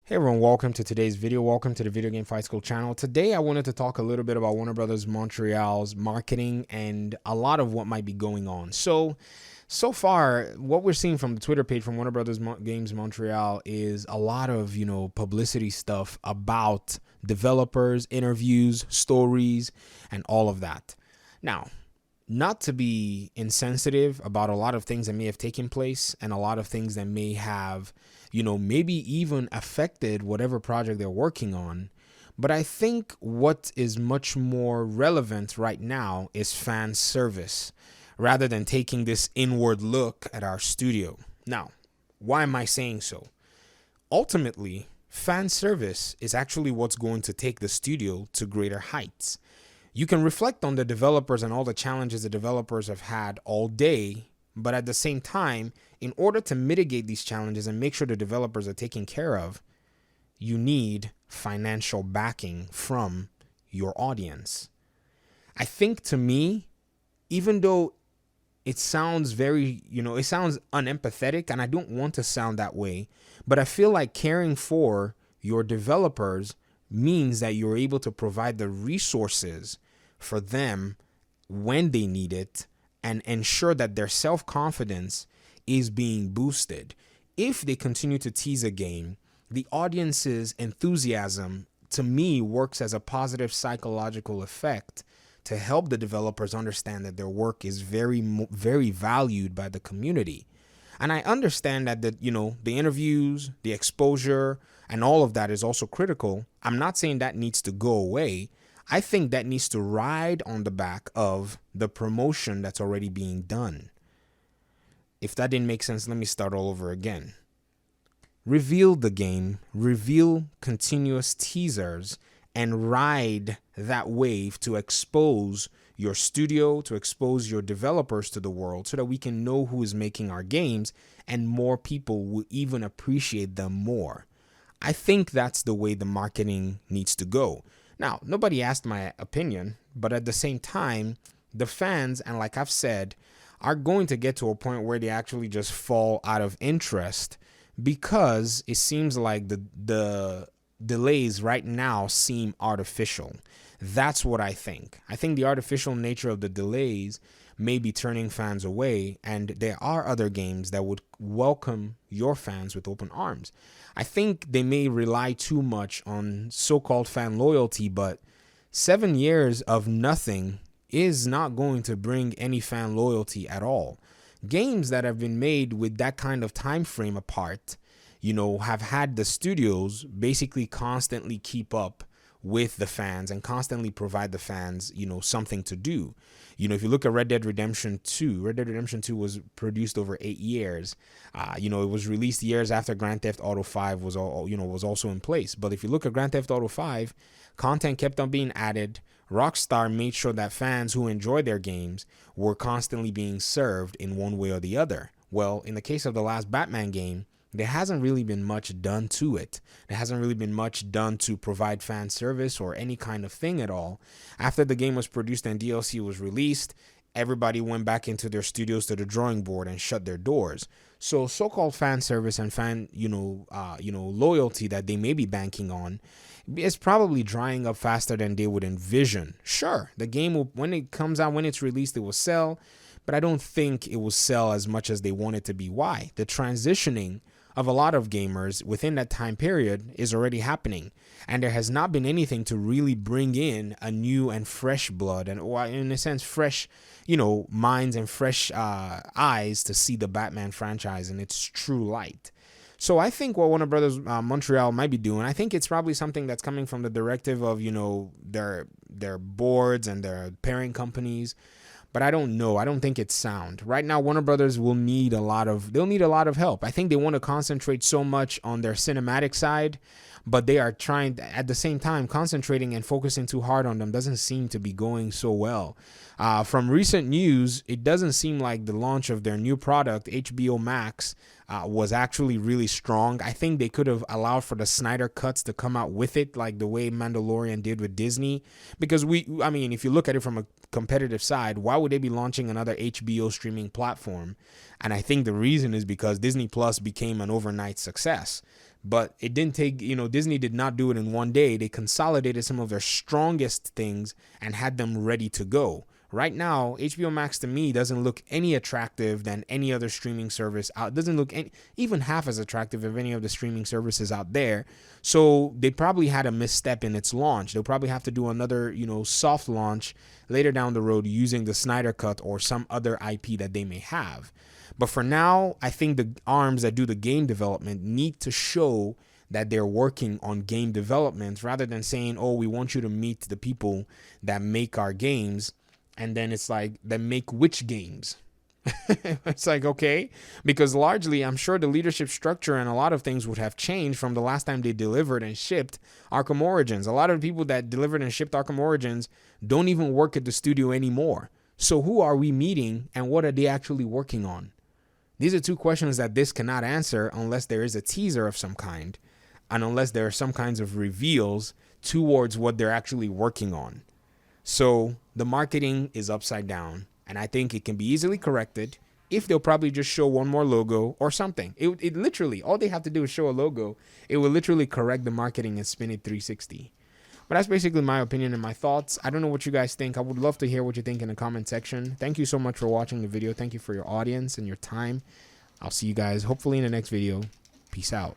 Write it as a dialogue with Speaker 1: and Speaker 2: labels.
Speaker 1: Hey everyone, welcome to today's video. Welcome to the Video Game Fight School channel. Today I wanted to talk a little bit about Warner Brothers Montreal's marketing and a lot of what might be going on. So far, what we're seeing from the Twitter page from Warner Brothers Games Montreal is a lot of, publicity stuff about developers, interviews, stories, and all of that. Now, not to be insensitive about a lot of things that may have taken place and a lot of things that may have, maybe even affected whatever project they're working on. But I think what is much more relevant right now is fan service rather than taking this inward look at our studio. Now, why am I saying so? Ultimately, fan service is actually what's going to take the studio to greater heights. You can reflect on the developers and all the challenges the developers have had all day, but at the same time, in order to mitigate these challenges and make sure the developers are taken care of, you need financial backing from your audience. I think, to me, even though it sounds very, it sounds unempathetic, and I don't want to sound that way, but I feel like caring for your developers means that you're able to provide the resources for them when they need it and ensure that their self-confidence is being boosted. If they continue to tease a game, the audience's enthusiasm, to me, works as a positive psychological effect to help the developers understand that their work is very, very valued by the community. And I understand that the interviews, the exposure, and all of that is also critical. I'm not saying that needs to go away. I think that needs to ride on the back of the promotion that's already being done. If that didn't make sense, let me start all over again. Reveal the game, reveal continuous teasers, and ride that wave to expose your studio, to expose your developers to the world so that we can know who is making our games and more people will even appreciate them more. I think that's the way the marketing needs to go. Now, nobody asked my opinion, but at the same time, the fans, and like I've said, are going to get to a point where they actually just fall out of interest because it seems like the delays right now seem artificial. That's what I think. I think the artificial nature of the delays may be turning fans away, and there are other games that would welcome your fans with open arms. I think they may rely too much on so-called fan loyalty, but 7 years of nothing is not going to bring any fan loyalty at all. Games that have been made with that kind of time frame apart, have had the studios basically constantly keep up with the fans and constantly provide the fans, something to do. If you look at Red Dead Redemption 2, Red Dead Redemption 2 was produced over 8 years. It was released years after Grand Theft Auto 5 was also in place. But if you look at Grand Theft Auto 5, content kept on being added. Rockstar made sure that fans who enjoy their games were constantly being served in one way or the other. Well, in the case of the last Batman game, there hasn't really been much done to it. There hasn't really been much done to provide fan service or any kind of thing at all. After the game was produced and DLC was released, everybody went back into their studios to the drawing board and shut their doors. So-called fan service and fan, loyalty that they may be banking on is probably drying up faster than they would envision. Sure, the game will, when it comes out, when it's released, it will sell, but I don't think it will sell as much as they want it to be. Why? The transitioning of a lot of gamers within that time period is already happening, and there has not been anything to really bring in a new and fresh blood and, in a sense, fresh minds and fresh eyes to see the Batman franchise in its true light. So I think what Warner Brothers Montreal might be doing, I think it's probably something that's coming from the directive of their boards and their parent companies. But I don't know. I don't think it's sound. Right now, Warner Brothers will need they'll need a lot of help. I think they want to concentrate so much on their cinematic side, but they are trying, at the same time, concentrating and focusing too hard on them doesn't seem to be going so well. From recent news, it doesn't seem like the launch of their new product, HBO Max, was actually really strong. I think they could have allowed for the Snyder cuts to come out with it, like the way Mandalorian did with Disney. Because if you look at it from a competitive side, why would they be launching another HBO streaming platform? And I think the reason is because Disney Plus became an overnight success. But it didn't take, Disney did not do it in one day. They consolidated some of their strongest things and had them ready to go. Right now, HBO Max to me doesn't look any attractive than any other streaming service out. It doesn't look even half as attractive of any of the streaming services out there. So they probably had a misstep in its launch. They'll probably have to do another, soft launch later down the road using the Snyder Cut or some other IP that they may have. But for now, I think the arms that do the game development need to show that they're working on game development rather than saying, oh, we want you to meet the people that make our games. And then it's like, then make which games? It's like, okay, because largely I'm sure the leadership structure and a lot of things would have changed from the last time they delivered and shipped Arkham Origins. A lot of the people that delivered and shipped Arkham Origins don't even work at the studio anymore. So who are we meeting and what are they actually working on? These are two questions that this cannot answer unless there is a teaser of some kind and unless there are some kinds of reveals towards what they're actually working on. So the marketing is upside down, and I think it can be easily corrected if they'll probably just show one more logo or something. It literally, all they have to do is show a logo. It will literally correct the marketing and spin it 360. But that's basically my opinion and my thoughts. I don't know what you guys think. I would love to hear what you think in the comment section. Thank you so much for watching the video. Thank you for your audience and your time. I'll see you guys hopefully in the next video. Peace out.